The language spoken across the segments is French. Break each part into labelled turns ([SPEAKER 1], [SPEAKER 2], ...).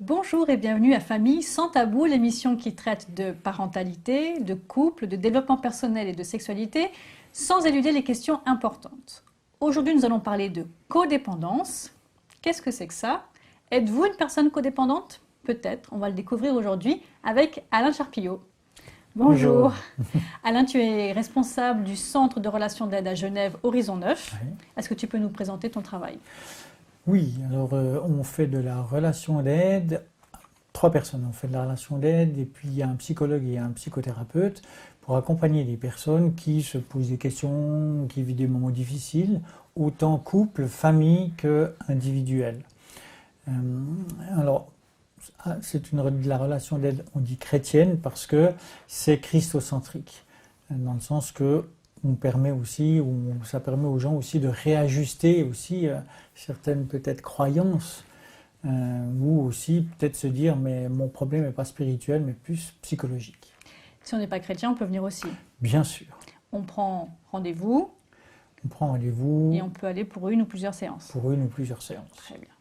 [SPEAKER 1] Bonjour et bienvenue à Famille sans tabou, l'émission qui traite de parentalité, de couple, de développement personnel et de sexualité, sans éluder les questions importantes. Aujourd'hui, nous allons parler de codépendance. Qu'est-ce que c'est que ça? Êtes-vous une personne codépendante? Peut-être, on va le découvrir aujourd'hui avec Alain Charpillot. Bonjour. Alain, tu es responsable du Centre de relations d'aide à Genève, Horizon 9. Oui. Est-ce que tu peux nous présenter ton travail?
[SPEAKER 2] Oui, alors on fait de la relation d'aide, 3 personnes, on fait de la relation d'aide et puis il y a un psychologue et un psychothérapeute pour accompagner les personnes qui se posent des questions, qui vivent des moments difficiles, autant couple, famille que individuel. Alors, c'est de la relation d'aide, on dit chrétienne, parce que c'est christocentrique, dans le sens que on permet aussi, ou ça permet aux gens aussi de réajuster aussi certaines peut-être croyances, ou aussi peut-être se dire mais mon problème n'est pas spirituel mais plus psychologique.
[SPEAKER 1] Si on n'est pas chrétien, on peut venir aussi.
[SPEAKER 2] Bien sûr.
[SPEAKER 1] On prend rendez-vous.
[SPEAKER 2] On prend rendez-vous.
[SPEAKER 1] Et on peut aller pour une ou plusieurs séances.
[SPEAKER 2] Pour une ou plusieurs séances.
[SPEAKER 1] Très bien.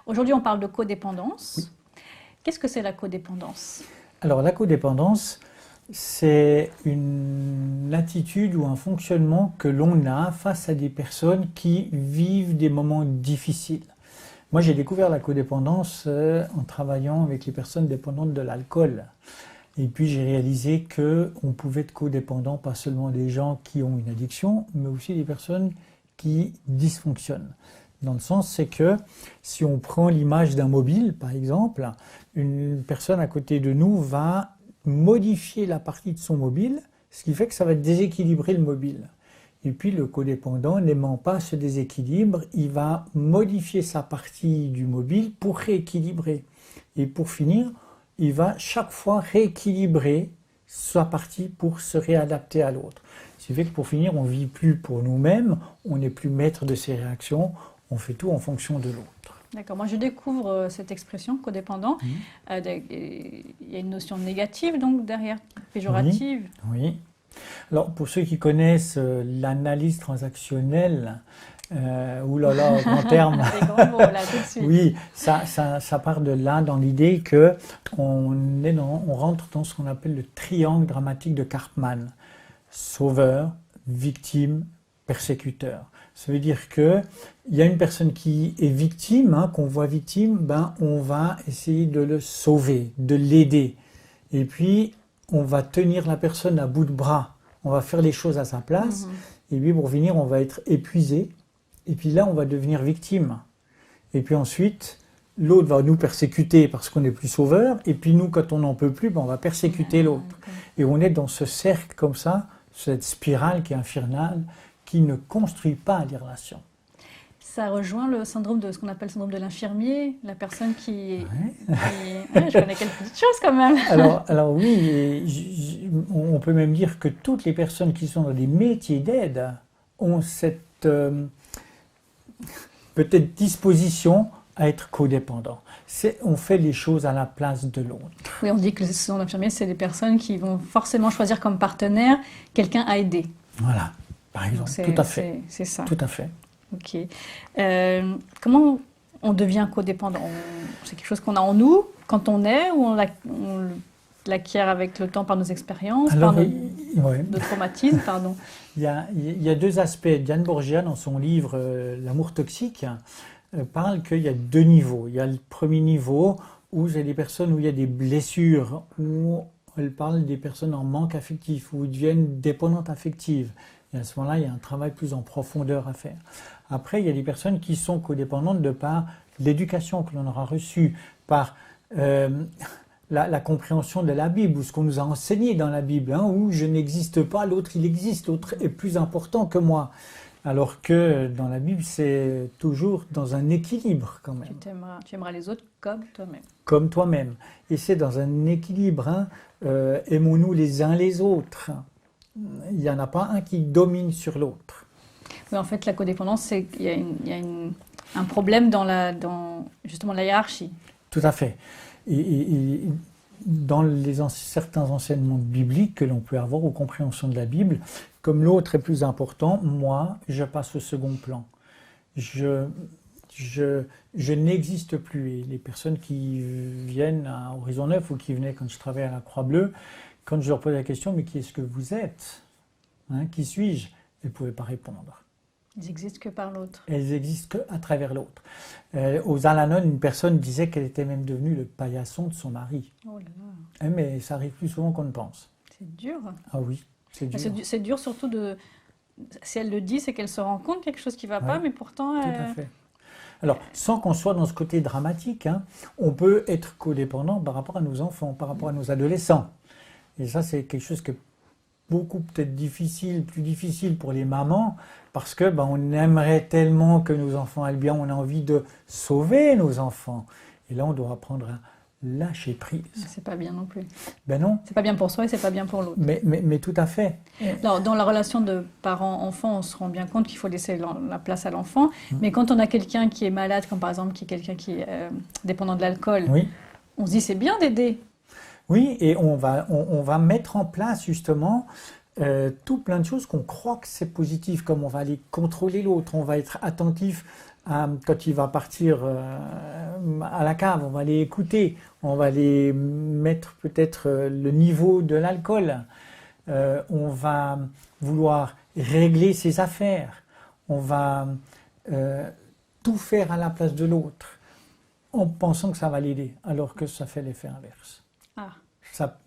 [SPEAKER 1] Aujourd'hui, on parle de codépendance.
[SPEAKER 2] Oui.
[SPEAKER 1] Qu'est-ce que c'est la codépendance?
[SPEAKER 2] Alors la codépendance, c'est une attitude ou un fonctionnement que l'on a face à des personnes qui vivent des moments difficiles. Moi, j'ai découvert la codépendance en travaillant avec les personnes dépendantes de l'alcool. Et puis, j'ai réalisé qu'on pouvait être codépendant, pas seulement des gens qui ont une addiction, mais aussi des personnes qui dysfonctionnent. Dans le sens, c'est que si on prend l'image d'un mobile, par exemple, une personne à côté de nous va modifier la partie de son mobile, ce qui fait que ça va déséquilibrer le mobile. Et puis le codépendant, n'aimant pas ce déséquilibre, il va modifier sa partie du mobile pour rééquilibrer. Et pour finir, il va chaque fois rééquilibrer sa partie pour se réadapter à l'autre. Ce qui fait que pour finir, on ne vit plus pour nous-mêmes, on n'est plus maître de ses réactions, on fait tout en fonction de l'autre.
[SPEAKER 1] D'accord, moi je découvre cette expression codépendant. Il y a une notion négative donc derrière, péjorative.
[SPEAKER 2] Oui, oui. Alors pour ceux qui connaissent l'analyse transactionnelle, oulala, grand terme.
[SPEAKER 1] Des grands mots là tout de suite.
[SPEAKER 2] Oui, ça part de là dans l'idée que on rentre dans ce qu'on appelle le triangle dramatique de Karpman. Sauveur, victime, persécuteur. Ça veut dire qu'il y a une personne qui est victime, qu'on voit victime, on va essayer de le sauver, de l'aider. Et puis, on va tenir la personne à bout de bras. On va faire les choses à sa place. Et puis, pour finir, on va être épuisé. Et puis là, on va devenir victime. Et puis ensuite, l'autre va nous persécuter parce qu'on n'est plus sauveur. Et puis nous, quand on n'en peut plus, on va persécuter l'autre. Et on est dans ce cercle comme ça, cette spirale qui est infernale, qui ne construit pas les relations.
[SPEAKER 1] Ça rejoint le syndrome de ce qu'on appelle le syndrome de l'infirmier, la personne qui je connais quelques petites choses quand même.
[SPEAKER 2] Alors oui, on peut même dire que toutes les personnes qui sont dans des métiers d'aide ont cette peut-être disposition à être codépendants. On fait les choses à la place de l'autre.
[SPEAKER 1] Oui, on dit que le syndrome d'infirmier, c'est des personnes qui vont forcément choisir comme partenaire quelqu'un à aider.
[SPEAKER 2] Voilà. Par exemple, tout à fait.
[SPEAKER 1] C'est ça.
[SPEAKER 2] Tout à fait.
[SPEAKER 1] Ok. Comment on devient codépendant? C'est quelque chose qu'on a en nous quand on est, ou on l'acquiert avec le temps par nos expériences, par nos traumatismes, pardon.
[SPEAKER 2] Il y a 2 aspects. Diane Borgia, dans son livre L'amour toxique, parle qu'il y a 2 niveaux. Il y a le premier niveau où c'est des personnes où il y a des blessures, où elle parle des personnes en manque affectif, où ils deviennent dépendantes affectives. Et à ce moment-là, il y a un travail plus en profondeur à faire. Après, il y a des personnes qui sont codépendantes de par l'éducation que l'on aura reçue, par la compréhension de la Bible, ou ce qu'on nous a enseigné dans la Bible, où je n'existe pas, l'autre il existe, l'autre est plus important que moi. Alors que dans la Bible, c'est toujours dans un équilibre quand même.
[SPEAKER 1] Tu aimeras les autres comme toi-même.
[SPEAKER 2] Comme toi-même. Et c'est dans un équilibre, aimons-nous les uns les autres. Il n'y en a pas un qui domine sur l'autre.
[SPEAKER 1] Oui, en fait, la codépendance, c'est qu'il y a un problème dans justement la hiérarchie.
[SPEAKER 2] Tout à fait. Et dans certains enseignements bibliques que l'on peut avoir aux compréhensions de la Bible, comme l'autre est plus important, moi, je passe au second plan. Je je n'existe plus. Et les personnes qui viennent à Horizon Neuf ou qui venaient quand je travaillais à la Croix-Bleue, quand je leur posais la question, mais qui est-ce que vous êtes? Qui suis-je? Elles ne pouvaient pas répondre.
[SPEAKER 1] Ils existent que par l'autre.
[SPEAKER 2] Elles existent qu'à travers l'autre. Aux Al-Anon, une personne disait qu'elle était même devenue le paillasson de son mari.
[SPEAKER 1] Oh là là.
[SPEAKER 2] Mais ça arrive plus souvent qu'on ne pense.
[SPEAKER 1] C'est dur.
[SPEAKER 2] Ah oui, c'est dur.
[SPEAKER 1] C'est dur surtout de... Si elle le dit, c'est qu'elle se rend compte quelque chose qui ne va pas, mais pourtant...
[SPEAKER 2] Tout à fait. Alors, sans qu'on soit dans ce côté dramatique, on peut être codépendant par rapport à nos enfants, par rapport à nos adolescents. Et ça, c'est quelque chose qui est beaucoup peut-être plus difficile pour les mamans, parce que on aimerait tellement que nos enfants aillent bien, on a envie de sauver nos enfants. Et là, on doit apprendre à lâcher prise.
[SPEAKER 1] C'est pas bien non plus.
[SPEAKER 2] Ben non.
[SPEAKER 1] C'est pas bien pour soi et c'est pas bien pour l'autre.
[SPEAKER 2] Mais tout à fait.
[SPEAKER 1] Alors, dans la relation de parent-enfant, on se rend bien compte qu'il faut laisser la place à l'enfant. Mais quand on a quelqu'un qui est malade, comme par exemple quelqu'un qui est dépendant de l'alcool,
[SPEAKER 2] oui.
[SPEAKER 1] On se dit c'est bien d'aider.
[SPEAKER 2] Oui, et on va mettre en place justement tout plein de choses qu'on croit que c'est positif, comme on va aller contrôler l'autre, on va être attentif quand il va partir à la cave, on va aller écouter, on va aller mettre peut-être le niveau de l'alcool, on va vouloir régler ses affaires, on va tout faire à la place de l'autre en pensant que ça va l'aider, alors que ça fait l'effet inverse.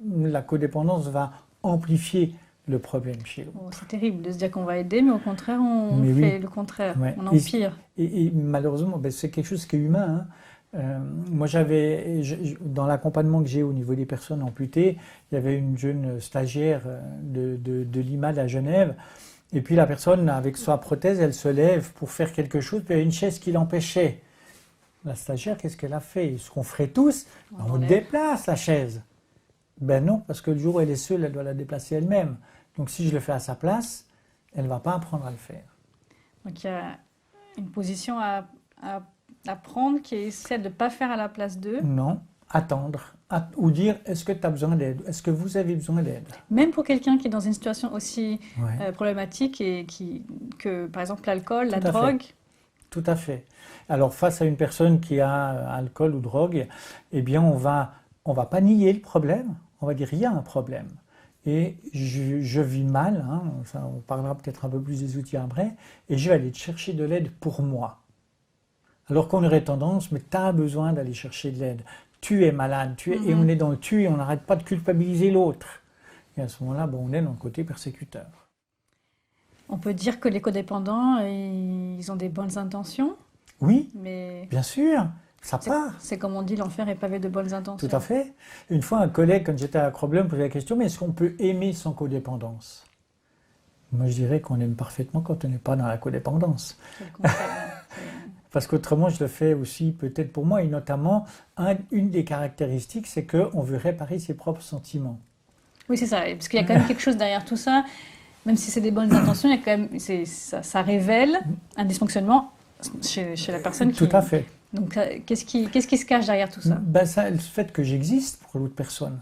[SPEAKER 2] La codépendance va amplifier le problème chez l'autre.
[SPEAKER 1] Oh, c'est terrible de se dire qu'on va aider, mais au contraire, on fait le contraire, on empire.
[SPEAKER 2] Et malheureusement, c'est quelque chose qui est humain. Moi, dans l'accompagnement que j'ai au niveau des personnes amputées, il y avait une jeune stagiaire de l'IMAD à Genève, et puis la personne, avec sa prothèse, elle se lève pour faire quelque chose, puis il y a une chaise qui l'empêchait. La stagiaire, qu'est-ce qu'elle a fait? Ce qu'on ferait tous, on déplace la chaise. Ben non, parce que le jour où elle est seule, elle doit la déplacer elle-même. Donc si je le fais à sa place, elle ne va pas apprendre à le faire.
[SPEAKER 1] Donc il y a une position à prendre qui est celle de ne pas faire à la place d'eux.
[SPEAKER 2] Non, attendre. Ou dire, est-ce que tu as besoin d'aide? Est-ce que vous avez besoin d'aide?
[SPEAKER 1] Même pour quelqu'un qui est dans une situation aussi problématique et que, par exemple, l'alcool, la drogue.
[SPEAKER 2] Tout à fait. Alors face à une personne qui a alcool ou drogue, eh bien on va pas nier le problème, on va dire il y a un problème. Et je vis mal, on parlera peut-être un peu plus des outils après, et je vais aller chercher de l'aide pour moi. Alors qu'on aurait tendance, mais tu as besoin d'aller chercher de l'aide. Tu es malade, et on est dans le tu, et on n'arrête pas de culpabiliser l'autre. Et à ce moment-là, on est dans le côté persécuteur.
[SPEAKER 1] On peut dire que les codépendants, ils ont des bonnes intentions.
[SPEAKER 2] Oui,
[SPEAKER 1] mais
[SPEAKER 2] bien sûr. Ça part.
[SPEAKER 1] C'est comme on dit, l'enfer est pavé de bonnes intentions.
[SPEAKER 2] Tout à fait. Une fois, un collègue, quand j'étais à Croix-Bleue, me posait la question, mais est-ce qu'on peut aimer sans codépendance? Moi, je dirais qu'on aime parfaitement quand on n'est pas dans la codépendance.
[SPEAKER 1] C'est le contraire.
[SPEAKER 2] Parce qu'autrement, je le fais aussi peut-être pour moi, et notamment, une des caractéristiques, c'est qu'on veut réparer ses propres sentiments.
[SPEAKER 1] Oui, c'est ça. Parce qu'il y a quand même quelque chose derrière tout ça. Même si c'est des bonnes intentions, il y a quand même, ça révèle un dysfonctionnement chez la personne qui...
[SPEAKER 2] Tout à fait.
[SPEAKER 1] Donc, qu'est-ce qui se cache derrière tout ça?
[SPEAKER 2] Le fait que j'existe pour l'autre personne.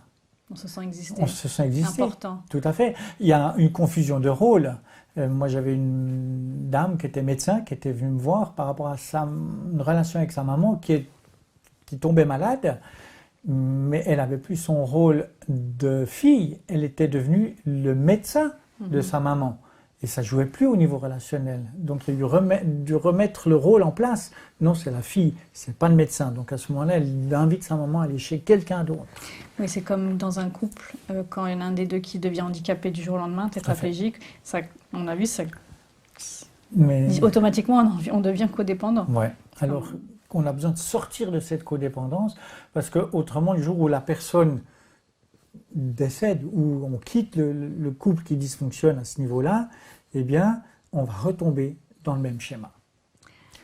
[SPEAKER 1] On se sent exister.
[SPEAKER 2] On se sent exister.
[SPEAKER 1] Important.
[SPEAKER 2] Tout à fait. Il y a une confusion de rôle. Moi, j'avais une dame qui était médecin, qui était venue me voir par rapport à une relation avec sa maman qui tombait malade, mais elle n'avait plus son rôle de fille. Elle était devenue le médecin de sa maman. Et ça ne jouait plus au niveau relationnel. Donc il y a dû remettre le rôle en place. Non, c'est la fille, c'est pas le médecin. Donc à ce moment-là, elle invite sa maman à aller chez quelqu'un d'autre.
[SPEAKER 1] Oui, c'est comme dans un couple, quand il y en a un des deux qui devient handicapé du jour au lendemain, tétraplégique, ça, on a vu ça. Mais automatiquement, on devient codépendant.
[SPEAKER 2] Ouais. Alors on a besoin de sortir de cette codépendance, parce que autrement, le jour où la personne décède, ou on quitte le couple qui dysfonctionne à ce niveau-là, eh bien, on va retomber dans le même schéma.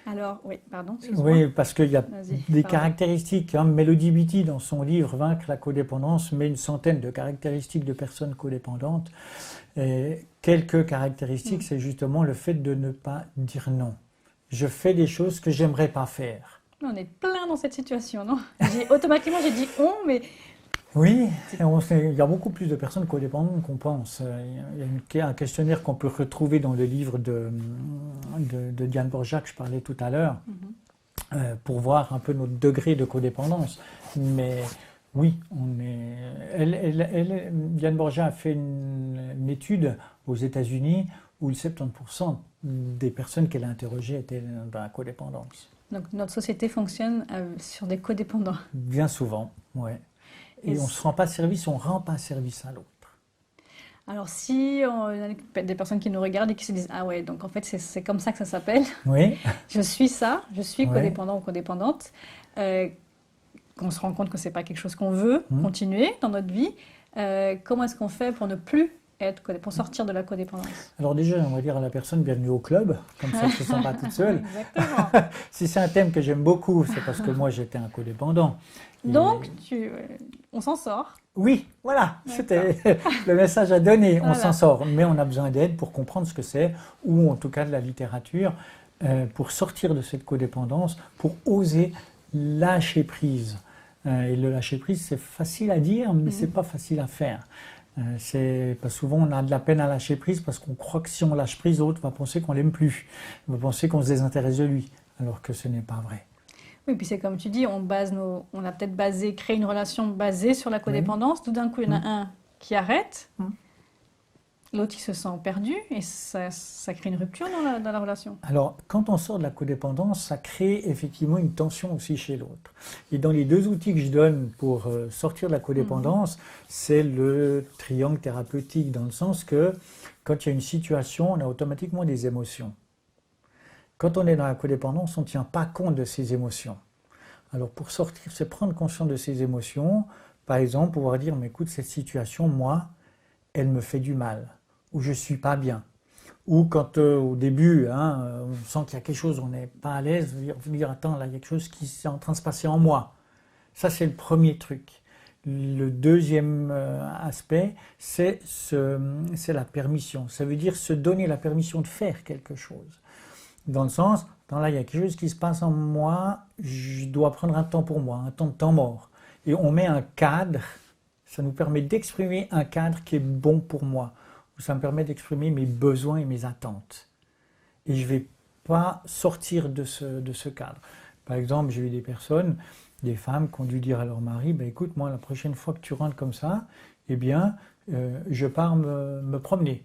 [SPEAKER 1] Alors, oui, pardon.
[SPEAKER 2] Oui, parce qu'il y a des caractéristiques. Melody Beattie, dans son livre Vaincre la codépendance, met une centaine de caractéristiques de personnes codépendantes. Et quelques caractéristiques, c'est justement le fait de ne pas dire non. Je fais des choses que j'aimerais pas faire.
[SPEAKER 1] On est plein dans cette situation, non? Automatiquement, j'ai dit on, mais...
[SPEAKER 2] Oui, il y a beaucoup plus de personnes codépendantes qu'on pense. Il y a un questionnaire qu'on peut retrouver dans le livre de Diane Borjak que je parlais tout à l'heure. pour voir un peu notre degré de codépendance. Mais oui, Diane Borja a fait une étude aux États-Unis où le 70% des personnes qu'elle a interrogées étaient dans la codépendance.
[SPEAKER 1] Donc notre société fonctionne sur des codépendants.
[SPEAKER 2] Bien souvent, ouais. Et on ne se rend pas service, on ne rend pas service à l'autre.
[SPEAKER 1] Alors si on a des personnes qui nous regardent et qui se disent ah ouais, donc en fait c'est comme ça que ça s'appelle.
[SPEAKER 2] Oui.
[SPEAKER 1] Je suis ça, je suis
[SPEAKER 2] Ouais.
[SPEAKER 1] codépendant ou codépendante. Qu'on se rend compte que c'est pas quelque chose qu'on veut continuer dans notre vie. Comment est-ce qu'on fait pour ne plus pour sortir de la codépendance?
[SPEAKER 2] Alors déjà, on va dire à la personne bienvenue au club, comme ça elle ne se sent pas toute seule.
[SPEAKER 1] Exactement.
[SPEAKER 2] Si c'est un thème que j'aime beaucoup, c'est parce que moi j'étais un codépendant.
[SPEAKER 1] Donc on s'en sort.
[SPEAKER 2] Oui, voilà, c'était le message à donner, on
[SPEAKER 1] Voilà.
[SPEAKER 2] s'en sort, mais on a besoin d'aide pour comprendre ce que c'est, ou en tout cas de la littérature, pour sortir de cette codépendance, pour oser lâcher prise. Et le lâcher prise, c'est facile à dire, mais c'est pas facile à faire. C'est parce que souvent on a de la peine à lâcher prise parce qu'on croit que si on lâche prise, l'autre va penser qu'on l'aime plus, va penser qu'on se désintéresse de lui, alors que ce n'est pas vrai.
[SPEAKER 1] Oui, puis c'est comme tu dis, on a peut-être créé une relation basée sur la codépendance. Tout d'un coup, il y en a un qui arrête, l'autre il se sent perdu et ça crée une rupture dans la relation.
[SPEAKER 2] Alors, quand on sort de la codépendance, ça crée effectivement une tension aussi chez l'autre. Et dans les deux outils que je donne pour sortir de la codépendance, c'est le triangle thérapeutique, dans le sens que quand il y a une situation, on a automatiquement des émotions. Quand on est dans la codépendance, on ne tient pas compte de ses émotions. Alors pour sortir, c'est prendre conscience de ses émotions. Par exemple, pouvoir dire, mais écoute, cette situation, moi, elle me fait du mal. Ou je ne suis pas bien. Ou quand au début, on sent qu'il y a quelque chose, on n'est pas à l'aise, dire, attends, là, il y a quelque chose qui est en train de se passer en moi. Ça, c'est le premier truc. Le deuxième aspect, c'est la permission. Ça veut dire se donner la permission de faire quelque chose. Dans le sens, là, il y a quelque chose qui se passe en moi, je dois prendre un temps pour moi, un temps de temps mort. Et on met un cadre, ça nous permet d'exprimer un cadre qui est bon pour moi. Ça me permet d'exprimer mes besoins et mes attentes. Et je ne vais pas sortir de ce cadre. Par exemple, j'ai eu des personnes, des femmes qui ont dû dire à leur mari, ben, écoute, moi, la prochaine fois que tu rentres comme ça, eh bien, je pars me promener.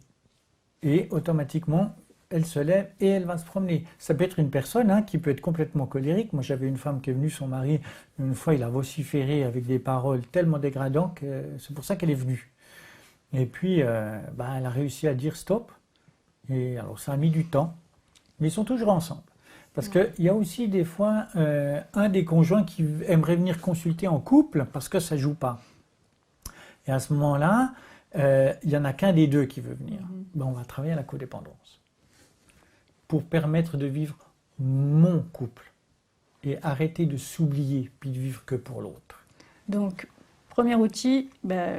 [SPEAKER 2] Et automatiquement, elle se lève et elle va se promener. Ça peut être une personne qui peut être complètement colérique. Moi, j'avais une femme qui est venue, son mari, une fois, il a vociféré avec des paroles tellement dégradantes que c'est pour ça qu'elle est venue. Et puis, elle a réussi à dire stop. Et alors, ça a mis du temps, mais ils sont toujours ensemble. Parce qu'il y a aussi des fois un des conjoints qui aimerait venir consulter en couple parce que ça ne joue pas. Et à ce moment-là, il n'y en a qu'un des deux qui veut venir. On va travailler à la codépendance pour permettre de vivre mon couple et arrêter de s'oublier puis de vivre que pour l'autre.
[SPEAKER 1] Donc, premier outil,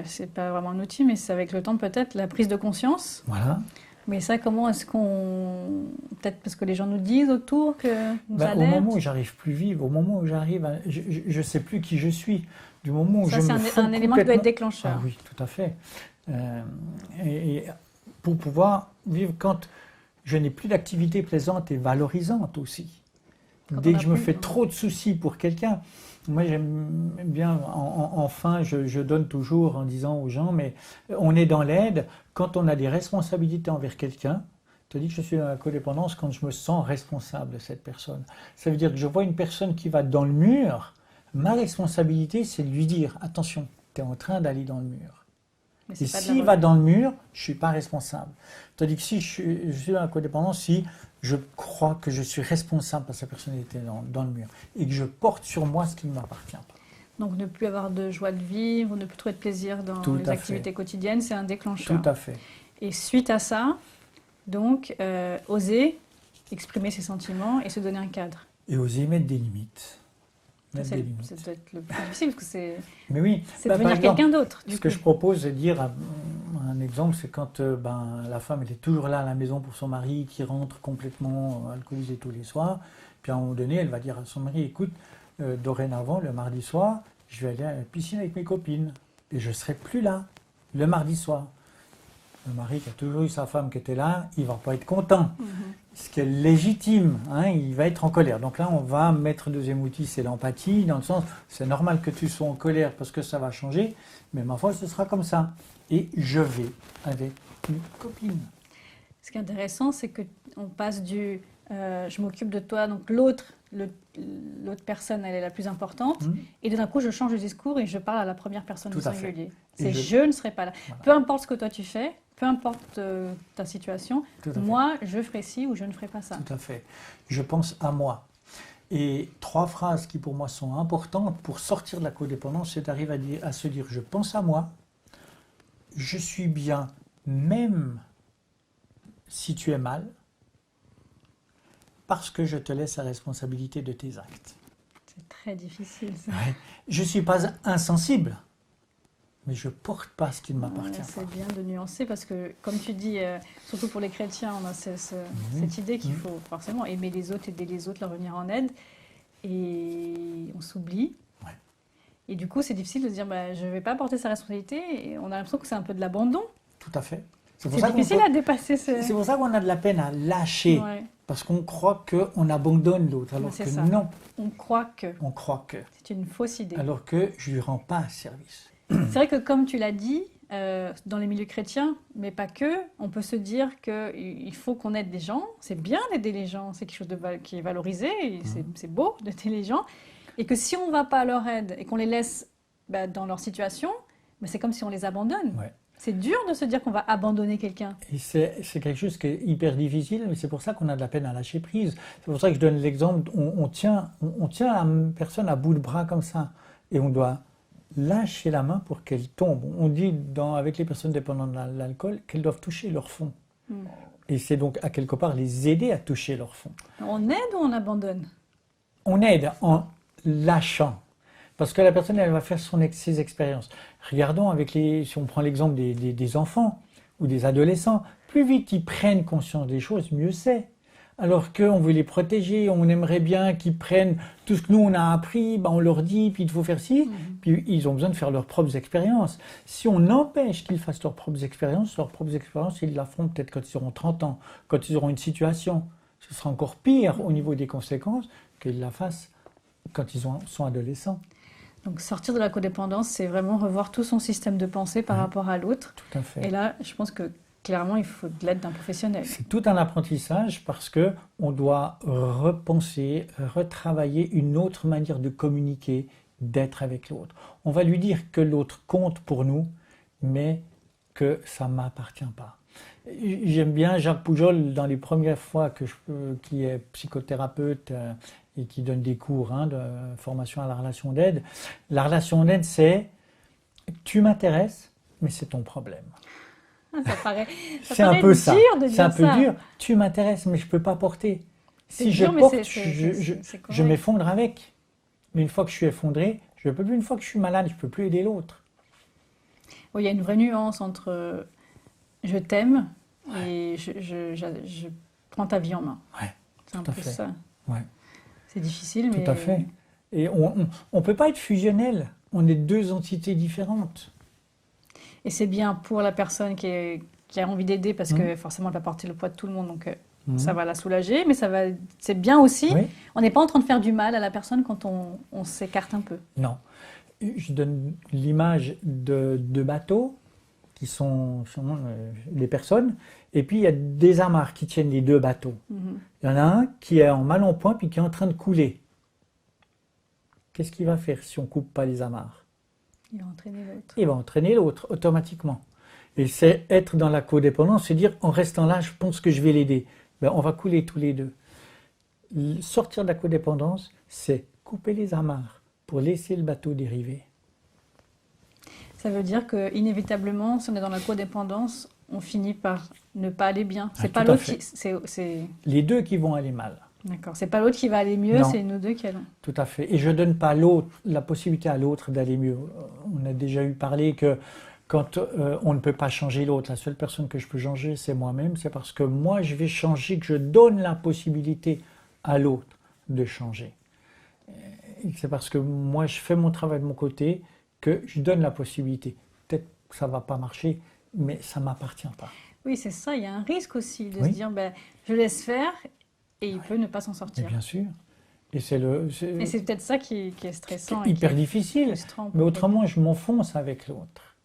[SPEAKER 1] c'est pas vraiment un outil, mais c'est avec le temps peut-être la prise de conscience.
[SPEAKER 2] Voilà.
[SPEAKER 1] Mais ça, comment est-ce qu'on... Peut-être parce que les gens nous disent autour que nous
[SPEAKER 2] Au moment où j'arrive plus vivre, au moment où j'arrive, je ne sais plus qui je suis. Du moment où
[SPEAKER 1] ça,
[SPEAKER 2] je
[SPEAKER 1] c'est
[SPEAKER 2] me fonds
[SPEAKER 1] un élément qui doit être déclencheur.
[SPEAKER 2] Ah oui, tout à fait. Et pour pouvoir vivre quand je n'ai plus d'activité plaisante et valorisante aussi. Dès que je me fais trop de soucis pour quelqu'un, moi j'aime bien, enfin je donne toujours en disant aux gens, mais on est dans l'aide quand on a des responsabilités envers quelqu'un. Je te dis que je suis dans la codépendance quand je me sens responsable de cette personne. Ça veut dire que je vois une personne qui va dans le mur, ma responsabilité c'est de lui dire, attention, tu es en train d'aller dans le mur. Et s'il va dans le mur, je ne suis pas responsable. C'est-à-dire que si je suis dans la codépendance, si je crois que je suis responsable parce que la personne était dans le mur et que je porte sur moi ce qui ne m'appartient pas.
[SPEAKER 1] Donc ne plus avoir de joie de vivre, ne plus trouver de plaisir dans les activités quotidiennes, c'est un déclencheur.
[SPEAKER 2] Tout à fait.
[SPEAKER 1] Et suite à ça, donc, oser exprimer ses sentiments et se donner un cadre.
[SPEAKER 2] Et oser mettre des limites.
[SPEAKER 1] Ça doit être le plus difficile, parce que c'est devenir quelqu'un d'autre.
[SPEAKER 2] Ce que je propose, c'est de dire, un exemple, c'est quand la femme était toujours là à la maison pour son mari, qui rentre complètement alcoolisé tous les soirs. Puis à un moment donné, elle va dire à son mari, écoute, dorénavant, le mardi soir, je vais aller à la piscine avec mes copines. Et je ne serai plus là, le mardi soir. Le mari qui a toujours eu sa femme qui était là, il ne va pas être content. ce qui est légitime, hein, il va être en colère. Donc là, on va mettre le deuxième outil, c'est l'empathie, dans le sens, c'est normal que tu sois en colère parce que ça va changer, mais ma foi, ce sera comme ça. Et je vais avec une copine.
[SPEAKER 1] Ce qui est intéressant, c'est qu'on passe du je m'occupe de toi, donc l'autre personne, elle est la plus importante, et d'un coup, je change de discours et je parle à la première personne au singulier. C'est je ne serai pas là. Voilà. Peu importe ce que toi tu fais, peu importe ta situation, moi, je ferai ci ou je ne ferai pas ça.
[SPEAKER 2] Tout à fait. Je pense à moi. Et 3 phrases qui pour moi sont importantes pour sortir de la codépendance, c'est d'arriver à se dire je pense à moi, je suis bien même si tu es mal, parce que je te laisse la responsabilité de tes actes.
[SPEAKER 1] C'est très difficile ça.
[SPEAKER 2] Ouais. Je ne suis pas insensible, mais je ne porte pas ce qui ne m'appartient pas.
[SPEAKER 1] C'est bien de nuancer parce que, comme tu dis, surtout pour les chrétiens, on a cette idée qu'il faut forcément aimer les autres, aider les autres, leur venir en aide, et on s'oublie.
[SPEAKER 2] Ouais.
[SPEAKER 1] Et du coup, c'est difficile de se dire je ne vais pas porter sa responsabilité, et on a l'impression que c'est un peu de l'abandon.
[SPEAKER 2] Tout à fait.
[SPEAKER 1] C'est difficile à dépasser.
[SPEAKER 2] C'est pour ça qu'on a de la peine à lâcher. Ouais. Parce qu'on croit qu'on abandonne l'autre, alors que
[SPEAKER 1] ça.
[SPEAKER 2] non.
[SPEAKER 1] On croit que.
[SPEAKER 2] C'est
[SPEAKER 1] une fausse idée.
[SPEAKER 2] Alors que je ne lui rends pas service.
[SPEAKER 1] C'est vrai que comme tu l'as dit, dans les milieux chrétiens, mais pas que, on peut se dire qu'il faut qu'on aide des gens. C'est bien d'aider les gens, c'est quelque chose qui est valorisé, et c'est beau d'aider les gens. Et que si on ne va pas à leur aide et qu'on les laisse dans leur situation, c'est comme si on les abandonne. Ouais. C'est dur de se dire qu'on va abandonner quelqu'un.
[SPEAKER 2] Et c'est quelque chose qui est hyper difficile, mais c'est pour ça qu'on a de la peine à lâcher prise. C'est pour ça que je donne l'exemple, on tient la personne à bout de bras comme ça, et on doit lâcher la main pour qu'elle tombe. On dit avec les personnes dépendantes de l'alcool qu'elles doivent toucher leur fond. Et c'est donc à quelque part les aider à toucher leur fond.
[SPEAKER 1] On aide ou on abandonne?
[SPEAKER 2] On aide en lâchant. Parce que la personne, elle va faire ses expériences. Regardons si on prend l'exemple des enfants ou des adolescents, plus vite ils prennent conscience des choses, mieux c'est. Alors qu'on veut les protéger, on aimerait bien qu'ils prennent tout ce que nous on a appris, on leur dit, puis il faut faire ci, puis ils ont besoin de faire leurs propres expériences. Si on empêche qu'ils fassent leurs propres expériences, ils la feront peut-être quand ils auront 30 ans, quand ils auront une situation. Ce sera encore pire au niveau des conséquences qu'ils la fassent quand ils sont adolescents.
[SPEAKER 1] Donc sortir de la codépendance, c'est vraiment revoir tout son système de pensée par rapport à l'autre.
[SPEAKER 2] Tout à fait.
[SPEAKER 1] Et là, je pense que clairement, il faut de l'aide d'un professionnel.
[SPEAKER 2] C'est tout un apprentissage parce qu'on doit repenser, retravailler une autre manière de communiquer, d'être avec l'autre. On va lui dire que l'autre compte pour nous, mais que ça ne m'appartient pas. J'aime bien Jacques Poujol, dans les premières fois qui est psychothérapeute et qui donne des cours de formation à la relation d'aide. La relation d'aide, c'est « tu m'intéresses, mais c'est ton problème ».
[SPEAKER 1] C'est un peu ça.
[SPEAKER 2] C'est un peu dur. Tu m'intéresses, mais je ne peux pas porter. Si je porte, je m'effondre avec. Mais une fois que je suis effondré, je ne peux plus. Une fois que je suis malade, je ne peux plus aider l'autre.
[SPEAKER 1] Il y a une vraie nuance entre je t'aime et je prends ta vie en main.
[SPEAKER 2] Ouais,
[SPEAKER 1] c'est un peu ça.
[SPEAKER 2] Ouais.
[SPEAKER 1] C'est difficile, mais...
[SPEAKER 2] Tout à fait. Et on ne peut pas être fusionnel. On est 2 entités différentes.
[SPEAKER 1] Et c'est bien pour la personne qui a envie d'aider parce que forcément elle va porter le poids de tout le monde, donc ça va la soulager, mais c'est bien aussi. Oui. On n'est pas en train de faire du mal à la personne quand on s'écarte un peu.
[SPEAKER 2] Non. Je donne l'image de bateaux qui sont des personnes, et puis il y a des amarres qui tiennent les 2 bateaux. Il y en a un qui est en mal en point puis qui est en train de couler. Qu'est-ce qu'il va faire si on ne coupe pas les amarres?
[SPEAKER 1] Il va entraîner l'autre.
[SPEAKER 2] Il va entraîner l'autre, automatiquement. Et c'est être dans la codépendance, c'est dire, en restant là, je pense que je vais l'aider. On va couler tous les 2. Sortir de la codépendance, c'est couper les amarres pour laisser le bateau dériver.
[SPEAKER 1] Ça veut dire qu'inévitablement, si on est dans la codépendance, on finit par ne pas aller bien. C'est pas l'autre
[SPEAKER 2] c'est les 2 qui vont aller mal.
[SPEAKER 1] D'accord. C'est pas l'autre qui va aller mieux, c'est nous 2 qui allons.
[SPEAKER 2] Tout à fait. Et je ne donne pas la possibilité à l'autre d'aller mieux. On a déjà eu parlé que quand on ne peut pas changer l'autre, la seule personne que je peux changer, c'est moi-même. C'est parce que moi, je vais changer, que je donne la possibilité à l'autre de changer. Et c'est parce que moi, je fais mon travail de mon côté que je donne la possibilité. Peut-être que ça ne va pas marcher, mais ça ne m'appartient pas.
[SPEAKER 1] Oui, c'est ça, il y a un risque aussi de se
[SPEAKER 2] Oui.
[SPEAKER 1] dire, ben, je laisse faire et il peut ne pas s'en
[SPEAKER 2] Et
[SPEAKER 1] sortir.
[SPEAKER 2] bien sûr. Et
[SPEAKER 1] Et c'est peut-être ça qui est stressant et qui
[SPEAKER 2] hyper
[SPEAKER 1] est
[SPEAKER 2] difficile.
[SPEAKER 1] frustrant.
[SPEAKER 2] Mais autrement, je m'enfonce avec l'autre.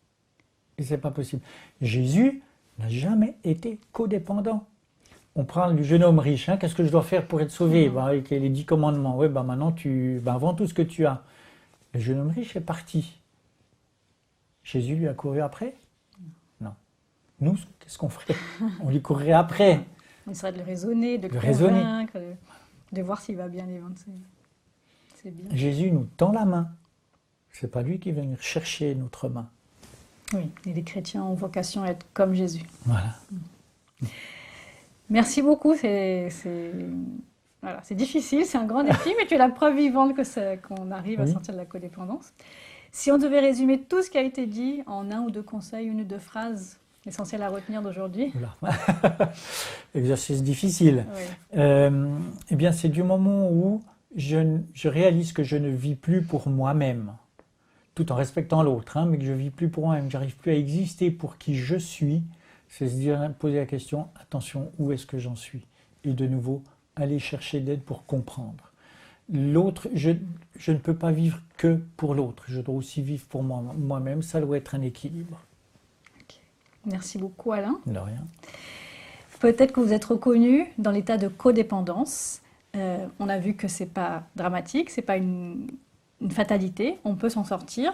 [SPEAKER 2] Et c'est pas possible. Jésus n'a jamais été codépendant. On parle du jeune homme riche. Hein. Qu'est-ce que je dois faire pour être sauvé? Avec les 10 commandements. Oui, maintenant, vends tout ce que tu as. Le jeune homme riche est parti. Jésus lui a couru après? Non. Nous, qu'est-ce qu'on ferait? On lui courrait après.
[SPEAKER 1] Il serait de le raisonner, de le
[SPEAKER 2] raisonner.
[SPEAKER 1] convaincre, de voir s'il va bien les vendre. C'est bien.
[SPEAKER 2] Jésus nous tend la main. C'est pas lui qui va venir chercher notre main.
[SPEAKER 1] Oui, et les chrétiens ont vocation à être comme Jésus.
[SPEAKER 2] Voilà.
[SPEAKER 1] Merci beaucoup. Voilà, c'est difficile, c'est un grand défi, mais tu es la preuve vivante qu'on arrive à
[SPEAKER 2] Oui.
[SPEAKER 1] sortir de la codépendance. Si on devait résumer tout ce qui a été dit en un ou deux conseils, une ou deux phrases essentielles à retenir d'aujourd'hui.
[SPEAKER 2] Oula. Exercice difficile.
[SPEAKER 1] Oui.
[SPEAKER 2] Eh bien, c'est du moment où je réalise que je ne vis plus pour moi-même, tout en respectant l'autre, hein, mais que je ne vis plus pour moi-même, que j'arrive plus à exister pour qui je suis, c'est se dire, poser la question, attention, où est-ce que j'en suis? Et de nouveau, aller chercher d'aide pour comprendre. L'autre, je ne peux pas vivre que pour l'autre, je dois aussi vivre pour moi-même, ça doit être un équilibre.
[SPEAKER 1] Okay. Merci beaucoup Alain.
[SPEAKER 2] De rien.
[SPEAKER 1] Peut-être que vous êtes reconnu dans l'état de codépendance. On a vu que ce n'est pas dramatique, ce n'est pas une fatalité, on peut s'en sortir.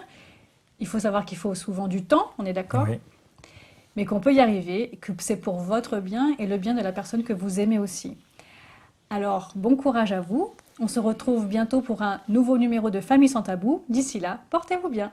[SPEAKER 1] Il faut savoir qu'il faut souvent du temps, on est d'accord?
[SPEAKER 2] Oui.
[SPEAKER 1] Mais qu'on peut y arriver, que c'est pour votre bien et le bien de la personne que vous aimez aussi. Alors, bon courage à vous. On se retrouve bientôt pour un nouveau numéro de Famille sans tabou. D'ici là, portez-vous bien.